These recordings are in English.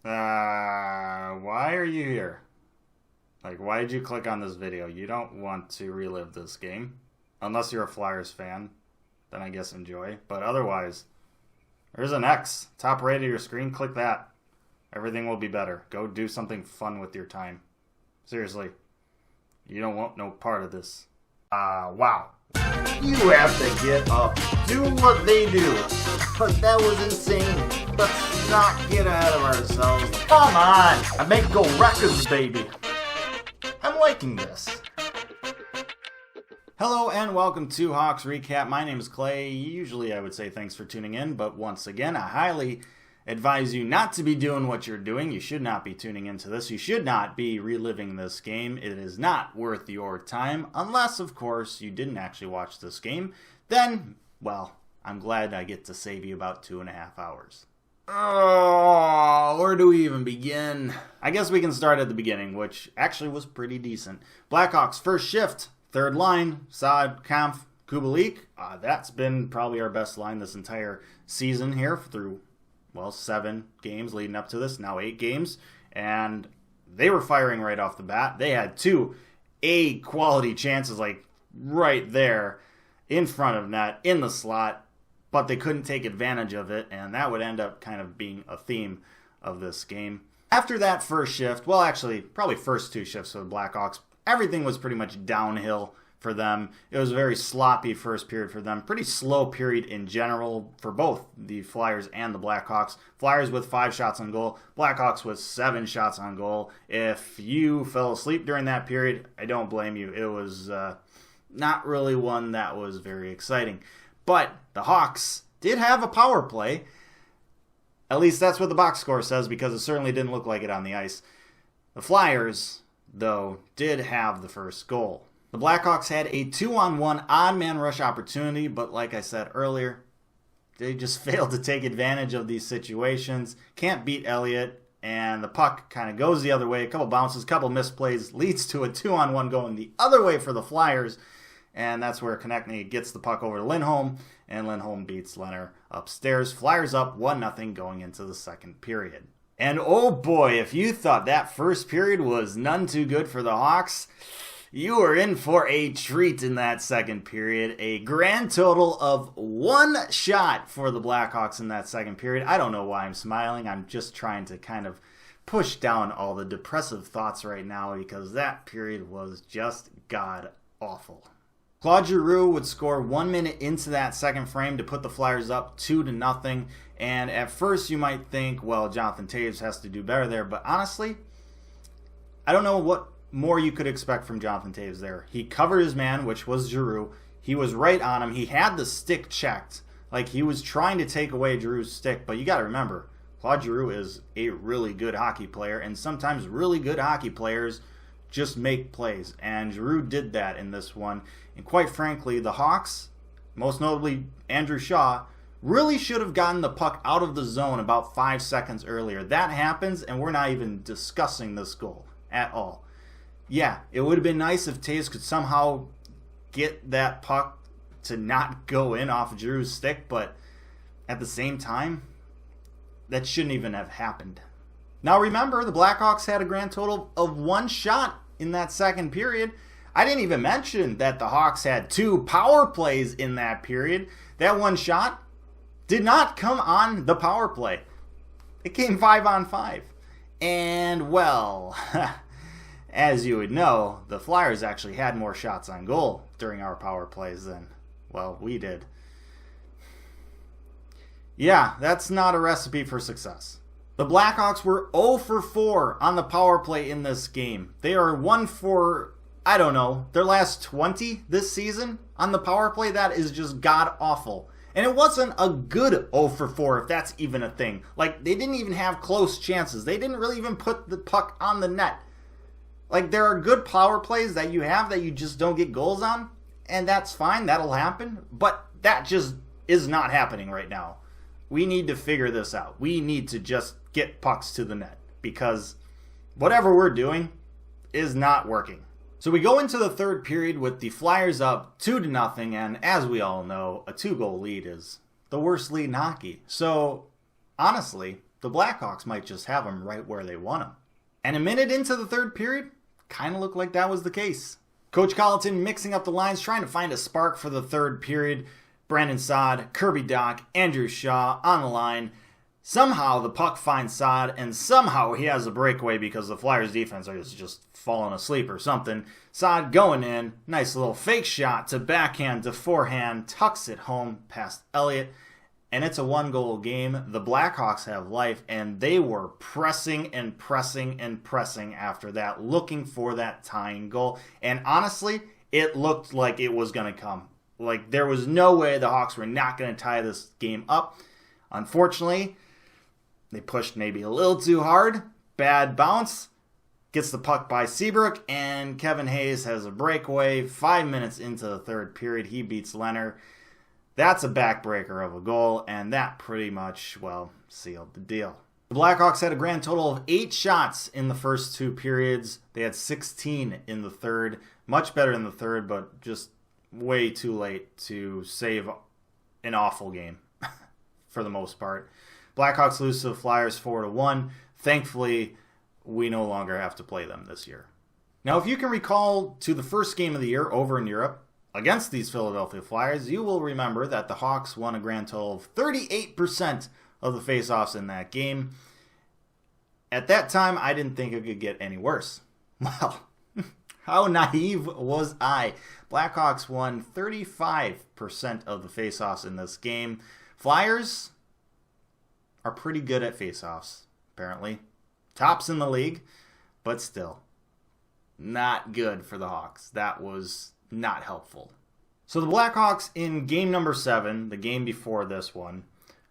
Why are you here? Like, why did you click on this video? You don't want to relive this game. Unless you're a Flyers fan, then I guess enjoy. But otherwise, there's an X, top right of your screen. Click that. Everything will be better. Go do something fun with your time. Seriously, you don't want no part of this. Wow. You have to get up, do what they do. But that was insane. Let's not get ahead of ourselves. Come on, I make go records, baby. I'm liking this. Hello and welcome to Hawks Recap. My name is Clay. Usually I would say thanks for tuning in, but once again, I highly advise you not to be doing what you're doing. You should not be tuning into this. You should not be reliving this game. It is not worth your time, unless, of course, you didn't actually watch this game. Then, well, I'm glad I get to save you about 2.5 hours. Oh, where do we even begin? I guess we can start at the beginning, which actually was pretty decent. Blackhawks first shift, third line, Saad, Kampf, Kubalik. That's been probably our best line this entire season here through, well, 7 games leading up to this, now 8 games. And they were firing right off the bat. They had 2 A-quality chances, like right there in front of net, in the slot. But they couldn't take advantage of it, and that would end up kind of being a theme of this game. After that first shift, well, actually, probably first 2 shifts for the Blackhawks, everything was pretty much downhill for them. It was a very sloppy first period for them. Pretty slow period in general for both the Flyers and the Blackhawks. Flyers with 5 shots on goal, Blackhawks with 7 shots on goal. If you fell asleep during that period, I don't blame you. It was not really one that was very exciting. But the Hawks did have a power play. At least that's what the box score says, because it certainly didn't look like it on the ice. The Flyers, though, did have the first goal. The Blackhawks had a 2-on-1 odd-man rush opportunity, but like I said earlier, they just failed to take advantage of these situations. Can't beat Elliott, and the puck kind of goes the other way. A couple bounces, a couple misplays, leads to a 2-on-1 going the other way for the Flyers. And that's where Konechny gets the puck over to Lindholm, and Lindholm beats Leonard upstairs. Flyers up 1-0 going into the second period. And oh boy, if you thought that first period was none too good for the Hawks, you were in for a treat in that second period. A grand total of 1 shot for the Blackhawks in that second period. I don't know why I'm smiling. I'm just trying to kind of push down all the depressive thoughts right now, because that period was just god-awful. Claude Giroux would score 1 minute into that second frame to put the Flyers up 2-0. And at first you might think, well, Jonathan Toews has to do better there. But honestly, I don't know what more you could expect from Jonathan Toews there. He covered his man, which was Giroux. He was right on him. He had the stick checked. Like, he was trying to take away Giroux's stick. But you got to remember, Claude Giroux is a really good hockey player. And sometimes really good hockey players just make plays, and Giroux did that in this one. And quite frankly, the Hawks, most notably Andrew Shaw, really should have gotten the puck out of the zone about 5 seconds earlier. That happens, and we're not even discussing this goal at all. Yeah, it would have been nice if Toews could somehow get that puck to not go in off of Giroux's stick, but at the same time, that shouldn't even have happened. Now remember, the Blackhawks had a grand total of 1 shot in that second period. I didn't even mention that the Hawks had 2 power plays in that period. That 1 shot did not come on the power play. It came 5-on-5. And, well, as you would know, the Flyers actually had more shots on goal during our power plays than, well, we did. Yeah, that's not a recipe for success. The Blackhawks were 0 for 4 on the power play in this game. They are 1 for, I don't know, their last 20 this season on the power play. That is just god-awful. And it wasn't a good 0 for 4, if that's even a thing. Like, they didn't even have close chances. They didn't really even put the puck on the net. Like, there are good power plays that you have that you just don't get goals on, and that's fine. That'll happen. But that just is not happening right now. We need to figure this out. We need to just get pucks to the net, because whatever we're doing is not working. So we go into the third period with the Flyers up 2-0, and as we all know, a 2-goal lead is the worst lead in hockey. So honestly, the Blackhawks might just have them right where they want them. And a minute into the third period, kind of looked like that was the case. Coach Colleton mixing up the lines, trying to find a spark for the third period. Brandon Saad, Kirby Dach, Andrew Shaw on the line. Somehow the puck finds Saad, and somehow he has a breakaway because the Flyers defense is just falling asleep or something. Saad going in, nice little fake shot to backhand to forehand, tucks it home past Elliott, and it's a one-goal game. The Blackhawks have life, and they were pressing and pressing and pressing after that, looking for that tying goal. And honestly, it looked like it was going to come. Like, there was no way the Hawks were not going to tie this game up. Unfortunately, they pushed maybe a little too hard. Bad bounce. Gets the puck by Seabrook, and Kevin Hayes has a breakaway. 5 minutes into the third period, he beats Leonard. That's a backbreaker of a goal, and that pretty much, well, sealed the deal. The Blackhawks had a grand total of 8 shots in the first 2 periods. They had 16 in the third. Much better in the third, but just way too late to save an awful game for the most part. Blackhawks lose to the Flyers 4-1. Thankfully, we no longer have to play them this year. Now, if you can recall to the first game of the year over in Europe against these Philadelphia Flyers, you will remember that the Hawks won a grand total of 38% of the faceoffs in that game. At that time, I didn't think it could get any worse. Well, how naive was I? Blackhawks won 35% of the faceoffs in this game. Flyers are pretty good at faceoffs, apparently. Tops in the league, but still not good for the Hawks. That was not helpful. So the Blackhawks in game number 7, the game before this one,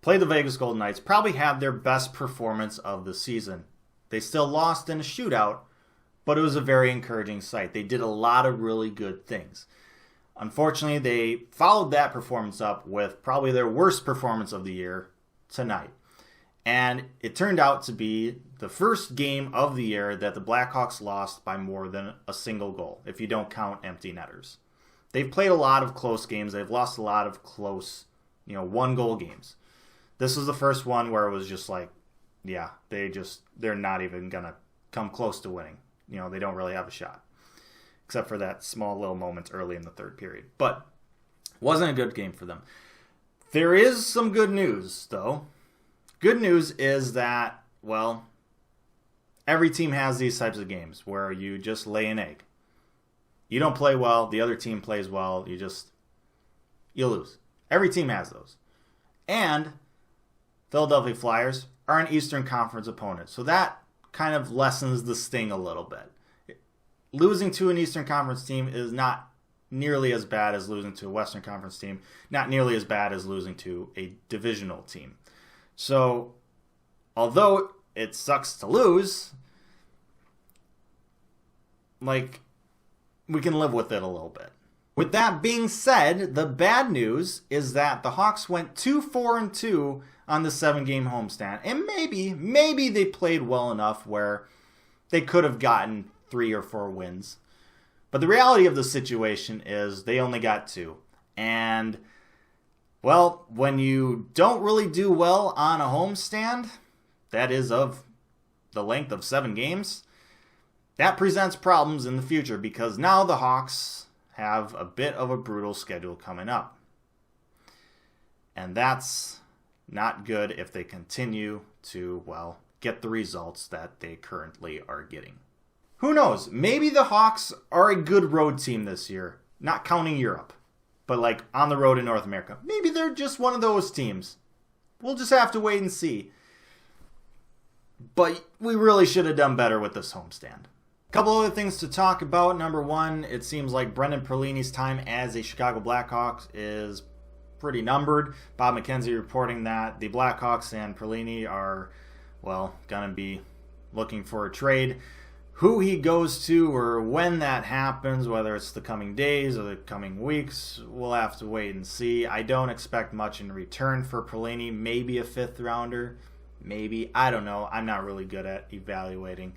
played the Vegas Golden Knights, probably had their best performance of the season. They still lost in a shootout, but it was a very encouraging sight. They did a lot of really good things. Unfortunately, they followed that performance up with probably their worst performance of the year tonight. And it turned out to be the first game of the year that the Blackhawks lost by more than a single goal, if you don't count empty netters. They've played a lot of close games. They've lost a lot of close, one-goal games. This was the first one where it was just like, yeah, they're not even going to come close to winning. They don't really have a shot, except for that small little moment early in the third period. But it wasn't a good game for them. There is some good news, though. Good news is that, well, every team has these types of games where you just lay an egg. You don't play well, the other team plays well, you lose. Every team has those. And Philadelphia Flyers are an Eastern Conference opponent, so that kind of lessens the sting a little bit. Losing to an Eastern Conference team is not nearly as bad as losing to a Western Conference team, not nearly as bad as losing to a divisional team. So, although it sucks to lose, we can live with it a little bit. With that being said, the bad news is that the Hawks went 2-4-2 on the 7-game homestand. And maybe they played well enough where they could have gotten 3 or 4 wins. But the reality of the situation is they only got 2. And, well, when you don't really do well on a homestand, that is of the length of 7 games, that presents problems in the future because now the Hawks have a bit of a brutal schedule coming up. And that's not good if they continue to, well, get the results that they currently are getting. Who knows? Maybe the Hawks are a good road team this year, not counting Europe, but on the road in North America. Maybe they're just one of those teams. We'll just have to wait and see. But we really should have done better with this homestand. A couple other things to talk about. Number one, it seems like Brendan Perlini's time as a Chicago Blackhawks is pretty numbered. Bob McKenzie reporting that the Blackhawks and Perlini are, well, going to be looking for a trade. Who he goes to or when that happens, whether it's the coming days or the coming weeks, we'll have to wait and see. I don't expect much in return for Perlini. Maybe a 5th rounder. Maybe. I don't know. I'm not really good at evaluating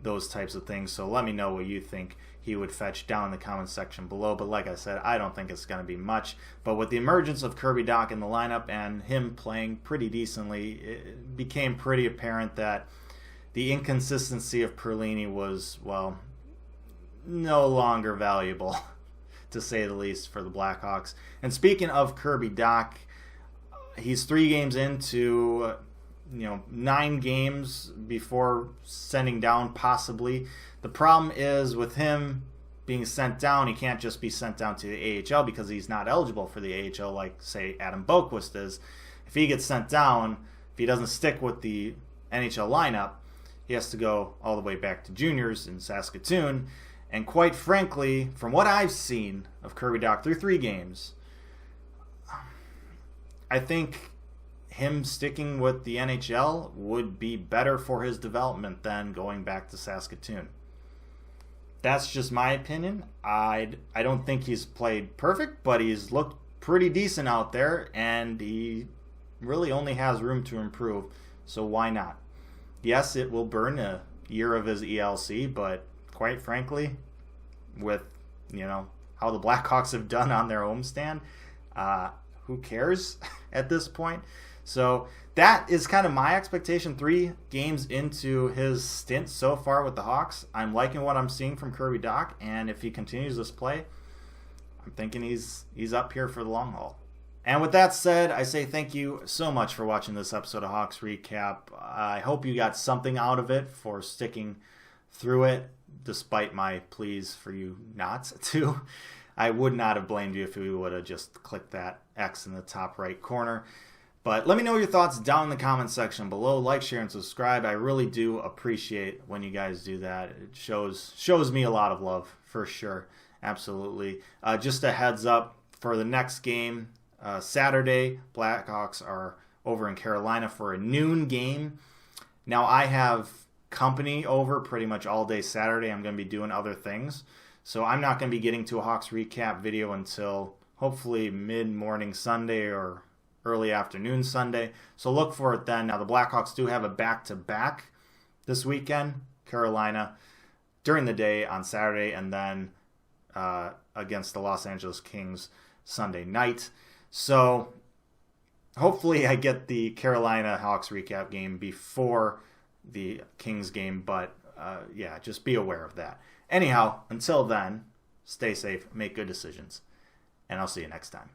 those types of things. So let me know what you think he would fetch down in the comment section below. But like I said, I don't think it's going to be much. But with the emergence of Kirby Dach in the lineup and him playing pretty decently, it became pretty apparent that the inconsistency of Perlini was, well, no longer valuable, to say the least, for the Blackhawks. And speaking of Kirby Dach, he's 3 games into 9 games before sending down, possibly. The problem is with him being sent down, he can't just be sent down to the AHL because he's not eligible for the AHL like, say, Adam Boquist is. If he gets sent down, if he doesn't stick with the NHL lineup, he has to go all the way back to juniors in Saskatoon. And quite frankly, from what I've seen of Kirby Dach through 3 games, I think him sticking with the NHL would be better for his development than going back to Saskatoon. That's just my opinion. I don't think he's played perfect, but he's looked pretty decent out there, and he really only has room to improve, so why not? Yes, it will burn a year of his ELC, but quite frankly, with how the Blackhawks have done on their homestand, who cares at this point? So that is kind of my expectation 3 games into his stint so far with the Hawks. I'm liking what I'm seeing from Kirby Dach, and if he continues this play, I'm thinking he's up here for the long haul. And with that said, I say thank you so much for watching this episode of Hawks Recap. I hope you got something out of it for sticking through it, despite my pleas for you not to. I would not have blamed you if you would have just clicked that X in the top right corner. But let me know your thoughts down in the comment section below. Like, share, and subscribe. I really do appreciate when you guys do that. It shows me a lot of love, for sure. Absolutely. Just a heads up for the next game, Saturday, Blackhawks are over in Carolina for a noon game. Now, I have company over pretty much all day Saturday. I'm going to be doing other things. So I'm not going to be getting to a Hawks recap video until hopefully mid-morning Sunday or early afternoon Sunday. So look for it then. Now, the Blackhawks do have a back-to-back this weekend. Carolina during the day on Saturday, and then against the Los Angeles Kings Sunday night. So hopefully I get the Carolina Hawks recap game before the Kings game, but yeah, just be aware of that. Anyhow, until then, stay safe, make good decisions, and I'll see you next time.